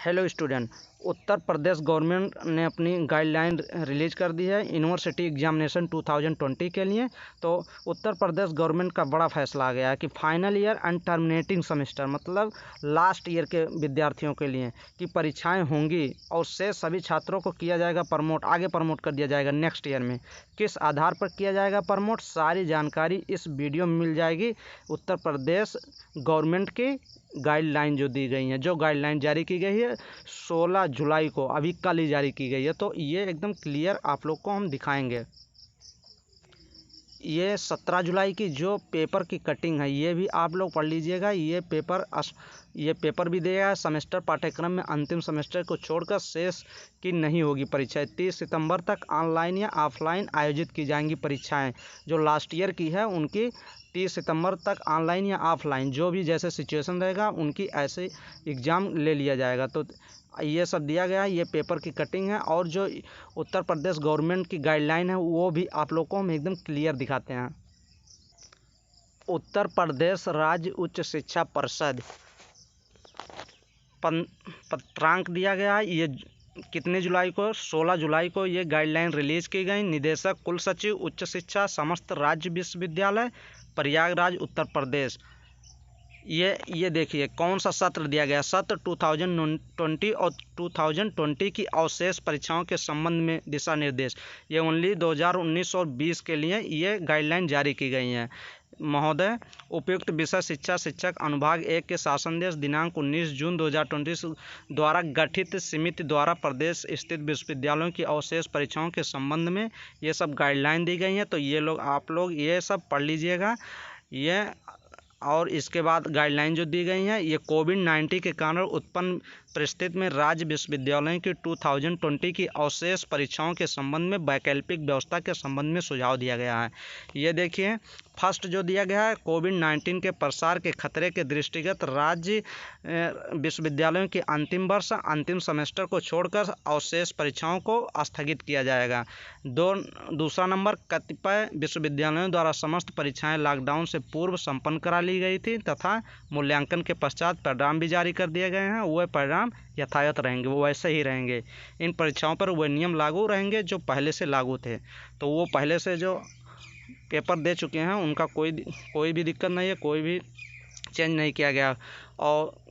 Hello student. Uttar Pradesh government ने अपनी guideline release कर दी है यूनिवर्सिटी एग्जामिनेशन 2020 के लिए। तो उत्तर प्रदेश गवर्नमेंट का बड़ा फैसला आ गया है कि final year and terminating semester मतलब लास्ट ईयर के विद्यार्थियों के लिए कि परीक्षाएं होंगी और से सभी छात्रों को किया जाएगा प्रमोट, आगे प्रमोट कर दिया जाएगा नेक्स्ट ईयर में। किस आधार पर किया जाएगा प्रमोट, सारी जानकारी इस वीडियो में मिल जाएगी। उत्तर प्रदेश गवर्नमेंट की गाइडलाइन जो दी गई हैं, जो गाइडलाइन जारी की गई है 16 जुलाई को, अभी कल ही जारी की गई है, तो ये एकदम क्लियर आप लोग को हम दिखाएंगे। ये 17 जुलाई की जो पेपर की कटिंग है ये भी आप लोग पढ़ लीजिएगा। ये पेपर भी दिया है सेमेस्टर पाठ्यक्रम में, अंतिम सेमेस्टर को छोड़कर शेष की नहीं होगी परीक्षाएं। 30 सितंबर तक ऑनलाइन या ऑफलाइन आयोजित की जाएंगी परीक्षाएं। जो लास्ट ईयर की है उनकी 30 सितंबर तक ऑनलाइन या ऑफलाइन जो भी जैसे सिचुएशन रहेगा उनकी ऐसे एग्ज़ाम ले लिया जाएगा। तो ये सब दिया गया है, ये पेपर की कटिंग है। और जो उत्तर प्रदेश गवर्नमेंट की गाइडलाइन है वो भी आप लोग को हम एकदम क्लियर दिखाते हैं। उत्तर प्रदेश राज्य उच्च शिक्षा परिषद पत्रांक दिया गया है। ये कितने जुलाई को, 16 जुलाई को ये गाइडलाइन रिलीज की गई। निदेशक कुल सचिव उच्च शिक्षा समस्त राज्य विश्वविद्यालय प्रयागराज उत्तर प्रदेश। ये देखिए कौन सा सत्र दिया गया, सत्र 2020 और 2020 की अवशेष परीक्षाओं के संबंध में दिशा निर्देश। ये ओनली 2019 और 20 के लिए ये गाइडलाइन जारी की गई हैं। महोदय, उपयुक्त विषय शिक्षा शिक्षक अनुभाग 1 के शासनदेश दिनांक 19 जून 2020 द्वारा गठित समिति द्वारा प्रदेश स्थित विश्वविद्यालयों की अवशेष परीक्षाओं के संबंध में ये सब गाइडलाइन दी गई हैं। तो ये लोग आप लोग ये सब पढ़ लीजिएगा। ये और इसके बाद गाइडलाइन जो दी गई हैं, ये कोविड-19 के कारण उत्पन्न परिस्थिति में राज्य विश्वविद्यालयों की 2020 की अवशेष परीक्षाओं के संबंध में वैकल्पिक व्यवस्था के संबंध में सुझाव दिया गया है। ये देखिए फर्स्ट जो दिया गया है, कोविड-19 के प्रसार के खतरे के दृष्टिगत राज्य विश्वविद्यालयों के अंतिम वर्ष अंतिम सेमेस्टर को छोड़कर अवशेष परीक्षाओं को स्थगित किया जाएगा। दूसरा नंबर, कतिपय विश्वविद्यालयों द्वारा समस्त परीक्षाएं लॉकडाउन से पूर्व संपन्न करा ली गई थी तथा मूल्यांकन के पश्चात परिणाम भी जारी कर दिए गए हैं। वह परिणाम यथावत रहेंगे, वो वैसे ही रहेंगे। इन परीक्षाओं पर वह नियम लागू रहेंगे जो पहले से लागू थे। तो वो पहले से जो पेपर दे चुके हैं उनका कोई भी दिक्कत नहीं है, कोई भी चेंज नहीं किया गया। और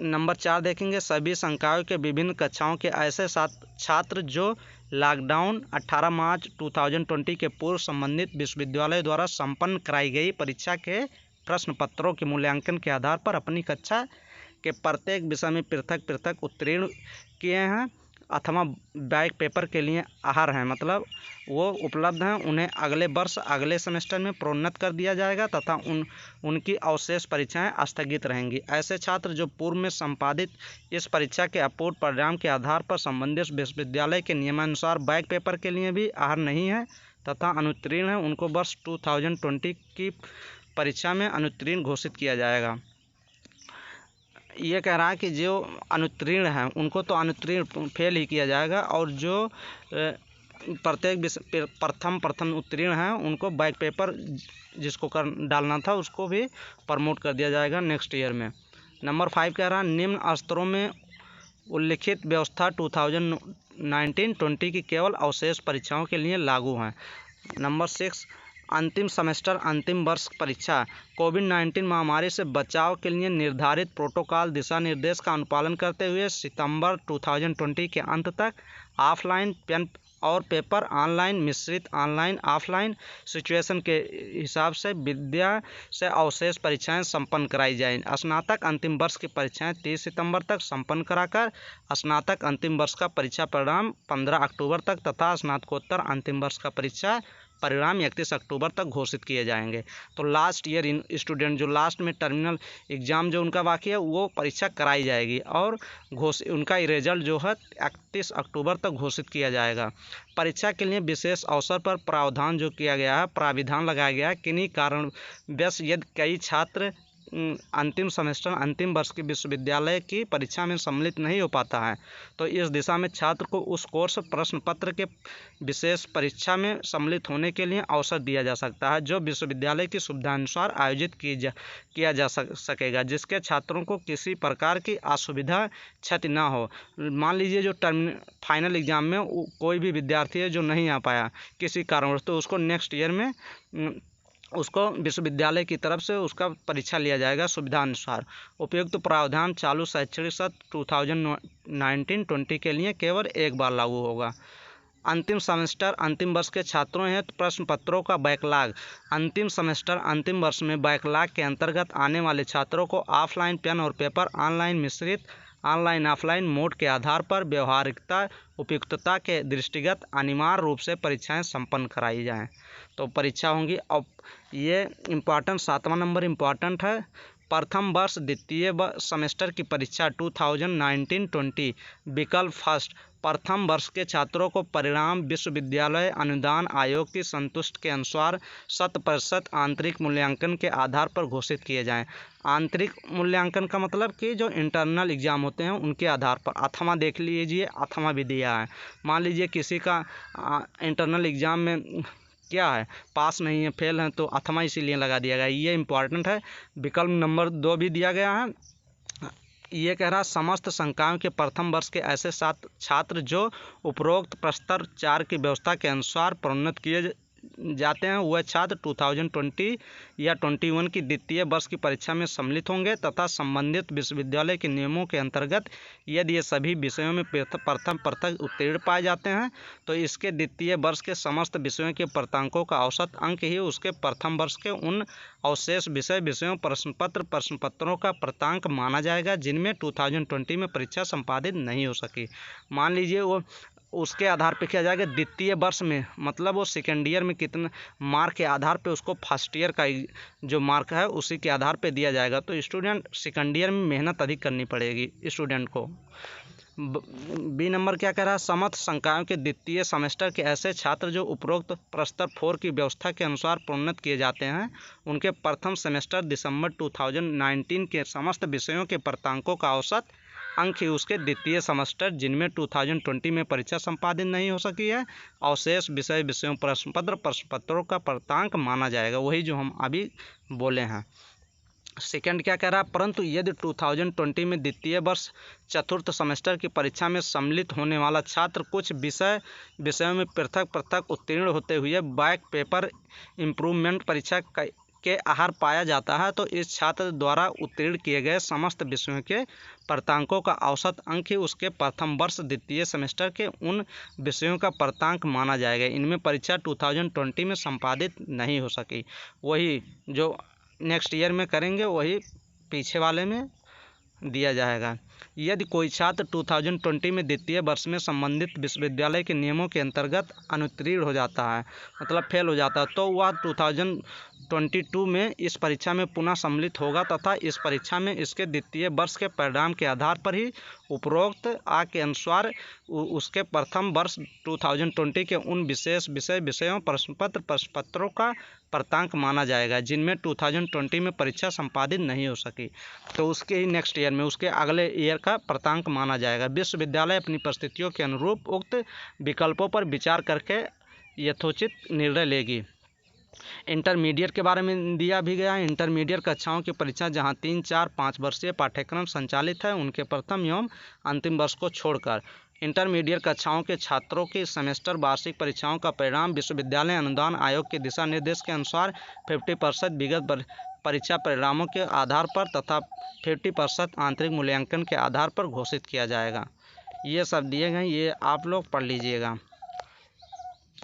नंबर 4 देखेंगे, सभी संकायों के विभिन्न कक्षाओं के ऐसे छात्र जो लॉकडाउन 18 मार्च 2020 के पूर्व संबंधित विश्वविद्यालय द्वारा संपन्न कराई गई परीक्षा के प्रश्न पत्रों के मूल्यांकन के आधार पर अपनी कक्षा के प्रत्येक विषय में पृथक पृथक उत्तीर्ण किए हैं अथवा बैक पेपर के लिए आहर हैं, मतलब वो उपलब्ध हैं, उन्हें अगले वर्ष अगले सेमेस्टर में प्रोन्नत कर दिया जाएगा तथा उनकी अवशेष परीक्षाएं स्थगित रहेंगी। ऐसे छात्र जो पूर्व में संपादित इस परीक्षा के अपूर्ण परिणाम के आधार पर संबंधित विश्वविद्यालय के नियमानुसार बैक पेपर के लिए भी आहर नहीं है तथा अनुत्तीर्ण है, उनको वर्ष 2020 की परीक्षा में अनुत्तीर्ण घोषित किया जाएगा। ये कह रहा है कि जो अनुत्तीर्ण हैं उनको तो अनुत्तीर्ण फेल ही किया जाएगा और जो प्रथम उत्तीर्ण हैं उनको बैक पेपर जिसको डालना था उसको भी प्रमोट कर दिया जाएगा नेक्स्ट ईयर में। नंबर 5 कह रहा है, निम्न स्तरों में उल्लिखित व्यवस्था 2019-20 की केवल अवशेष परीक्षाओं के लिए लागू हैं। नंबर 6, अंतिम सेमेस्टर अंतिम वर्ष परीक्षा कोविड-19 महामारी से बचाव के लिए निर्धारित प्रोटोकॉल दिशा निर्देश का अनुपालन करते हुए सितंबर 2020 के अंत तक ऑफलाइन पेन और पेपर ऑनलाइन मिश्रित ऑनलाइन ऑफलाइन सिचुएशन के हिसाब से विद्या से अवशेष परीक्षाएं संपन्न कराई जाएं। स्नातक अंतिम वर्ष की परीक्षाएं 30 सितंबर तक संपन्न कराकर स्नातक अंतिम वर्ष का परीक्षा परिणाम 15 अक्टूबर तक तथा स्नातकोत्तर अंतिम वर्ष का परीक्षा परिणाम 31 अक्टूबर तक घोषित किए जाएंगे। तो लास्ट ईयर स्टूडेंट जो लास्ट में टर्मिनल एग्ज़ाम जो उनका बाकी है वो परीक्षा कराई जाएगी और उनका रिजल्ट जो है 31 अक्टूबर तक घोषित किया जाएगा। परीक्षा के लिए विशेष अवसर पर प्रावधान जो किया गया है, प्राविधान लगाया गया है, किन्हीं कारण वश यदि कई छात्र अंतिम सेमेस्टर अंतिम वर्ष की विश्वविद्यालय की परीक्षा में सम्मिलित नहीं हो पाता है, तो इस दिशा में छात्र को उस कोर्स प्रश्न पत्र के विशेष परीक्षा में सम्मिलित होने के लिए अवसर दिया जा सकता है, जो विश्वविद्यालय की सुविधानुसार आयोजित किया जा सकेगा, जिसके छात्रों को किसी प्रकार की असुविधा क्षति ना हो। मान लीजिए जो फाइनल एग्ज़ाम में कोई भी विद्यार्थी है जो नहीं आ पाया किसी कारणवश, तो उसको नेक्स्ट ईयर में उसको विश्वविद्यालय की तरफ से उसका परीक्षा लिया जाएगा सुविधानुसार। उपयुक्त प्रावधान चालू शैक्षणिक सत्र 2019-20 के लिए केवल एक बार लागू होगा। अंतिम सेमेस्टर अंतिम वर्ष के छात्रों हेतु प्रश्न पत्रों का बैकलॉग। अंतिम सेमेस्टर अंतिम वर्ष में बैकलॉग के अंतर्गत आने वाले छात्रों को ऑफलाइन पेन और पेपर, ऑनलाइन मिश्रित ऑनलाइन ऑफलाइन मोड के आधार पर व्यवहारिकता उपयुक्तता के दृष्टिगत अनिवार्य रूप से परीक्षाएं संपन्न कराई जाएं। तो परीक्षा होंगी। अब ये इम्पॉर्टेंट 7वां नंबर इम्पॉर्टेंट है। प्रथम वर्ष द्वितीय सेमेस्टर की परीक्षा 2019-20 विकल्प फर्स्ट। प्रथम वर्ष के छात्रों को परिणाम विश्वविद्यालय अनुदान आयोग की संतुष्टि के अनुसार 100% आंतरिक मूल्यांकन के आधार पर घोषित किए जाएं। आंतरिक मूल्यांकन का मतलब कि जो इंटरनल एग्ज़ाम होते हैं उनके आधार पर। अथवा देख लीजिए, अथवा भी दिया है। मान लीजिए किसी का इंटरनल एग्ज़ाम में क्या है, पास नहीं है, फेल है, तो अथवा इसीलिए लगा दिया गया। ये इम्पॉर्टेंट है। विकल्प नंबर 2 भी दिया गया है। ये कह रहा समस्त संकायों के प्रथम वर्ष के ऐसे छात्र जो उपरोक्त प्रस्तर 4 की व्यवस्था के अनुसार प्रोन्नत किए जाते हैं, वह छात्र 2020 या 21 की द्वितीय वर्ष की परीक्षा में सम्मिलित होंगे तथा संबंधित विश्वविद्यालय के नियमों के अंतर्गत यदि ये सभी विषयों में प्रथम पृथक उत्तीर्ण पाए जाते हैं, तो इसके द्वितीय वर्ष के समस्त विषयों के प्रांकों का औसत अंक ही उसके प्रथम वर्ष के उन अवशेष विषयों प्रश्न पत्रों का प्रांक माना जाएगा जिनमें 2020 में परीक्षा संपादित नहीं हो सकी। मान लीजिए वो उसके आधार पे किया जाएगा द्वितीय वर्ष में, मतलब वो सेकेंड ईयर में कितने मार्क के आधार पे उसको फर्स्ट ईयर का जो मार्क है उसी के आधार पे दिया जाएगा। तो स्टूडेंट सेकेंड ईयर में मेहनत अधिक करनी पड़ेगी स्टूडेंट को। बी नंबर क्या कह रहा है, समस्त संकायों के द्वितीय सेमेस्टर के ऐसे छात्र जो उपरोक्त प्रस्तर 4 की व्यवस्था के अनुसार प्रोन्नत किए जाते हैं, उनके प्रथम सेमेस्टर दिसंबर 2019 के समस्त विषयों के प्रांकों का औसत अंक ही उसके द्वितीय सेमेस्टर जिनमें 2020 में परीक्षा संपादित नहीं हो सकी है, अवशेष विषयों प्रश्न पत्रों का प्रांक माना जाएगा। वही जो हम अभी बोले हैं। सेकंड क्या कह रहा है, परंतु यदि 2020 में द्वितीय वर्ष चतुर्थ सेमेस्टर की परीक्षा में सम्मिलित होने वाला छात्र कुछ विषयों में पृथक उत्तीर्ण होते हुए बैक पेपर इम्प्रूवमेंट परीक्षा के आहार पाया जाता है, तो इस छात्र द्वारा उत्तीर्ण किए गए समस्त विषयों के प्रांकों का औसत अंक ही उसके प्रथम वर्ष द्वितीय सेमेस्टर के उन विषयों का प्रांक माना जाएगा। इनमें परीक्षा 2020 में संपादित नहीं हो सकी। वही जो नेक्स्ट ईयर में करेंगे वही पीछे वाले में दिया जाएगा। यदि कोई छात्र 2020 में द्वितीय वर्ष में संबंधित विश्वविद्यालय के नियमों के अंतर्गत अनुत्तीर्ण हो जाता है, मतलब फेल हो जाता है, तो वह 2022 में इस परीक्षा में पुनः सम्मिलित होगा तथा इस परीक्षा में इसके द्वितीय वर्ष के परिणाम के आधार पर ही उपरोक्त के अनुसार उसके प्रथम वर्ष 2020 के उन विषयों प्रश्न पत्रों का प्रांक माना जाएगा जिनमें 2020 में परीक्षा संपादित नहीं हो सकी, तो उसके ही नेक्स्ट ईयर में उसके अगले ईयर का प्रांक माना जाएगा। विश्वविद्यालय अपनी परिस्थितियों के अनुरूप उक्त विकल्पों पर विचार करके यथोचित निर्णय लेगी। इंटरमीडिएट के बारे में दिया भी गया है। इंटरमीडिएट कक्षाओं की परीक्षा जहां 3, 4, 5 वर्षीय पाठ्यक्रम संचालित है, उनके प्रथम एवं अंतिम वर्ष को छोड़कर इंटरमीडिएट कक्षाओं के छात्रों की सेमेस्टर वार्षिक परीक्षाओं का परिणाम विश्वविद्यालय अनुदान आयोग के दिशा निर्देश के अनुसार 50% विगत परीक्षा परिणामों के आधार पर तथा 50% आंतरिक मूल्यांकन के आधार पर घोषित किया जाएगा। ये सब दिए गए, ये आप लोग पढ़ लीजिएगा।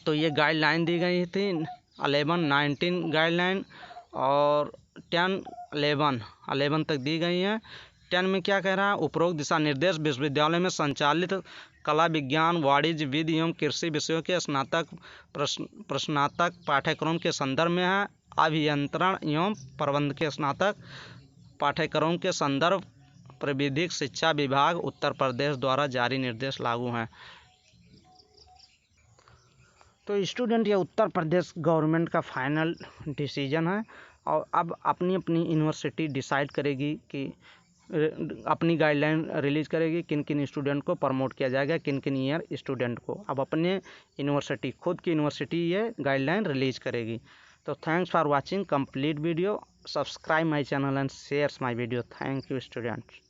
तो ये गाइडलाइन दी गई थी 11-19 गाइडलाइन और 10-11 तक दी गई है। 10 में क्या कह रहा है, उपरोक्त दिशा निर्देश विश्वविद्यालय में संचालित कला विज्ञान वाणिज्य विधि एवं कृषि विषयों के स्नातक पाठ्यक्रम के संदर्भ में है। अभियंत्रण एवं प्रबंध के स्नातक पाठ्यक्रम के संदर्भ प्राविधिक शिक्षा विभाग उत्तर प्रदेश द्वारा जारी निर्देश लागू हैं। तो स्टूडेंट ये उत्तर प्रदेश गवर्नमेंट का फाइनल डिसीजन है और अब अपनी अपनी यूनिवर्सिटी डिसाइड करेगी कि अपनी गाइडलाइन रिलीज़ करेगी किन किन स्टूडेंट को प्रमोट किया जाएगा, किन किन ईयर स्टूडेंट को। अब अपने यूनिवर्सिटी, खुद की यूनिवर्सिटी ये गाइडलाइन रिलीज़ करेगी। तो thanks for watching complete video, subscribe my channel and shares my video. Thank you students.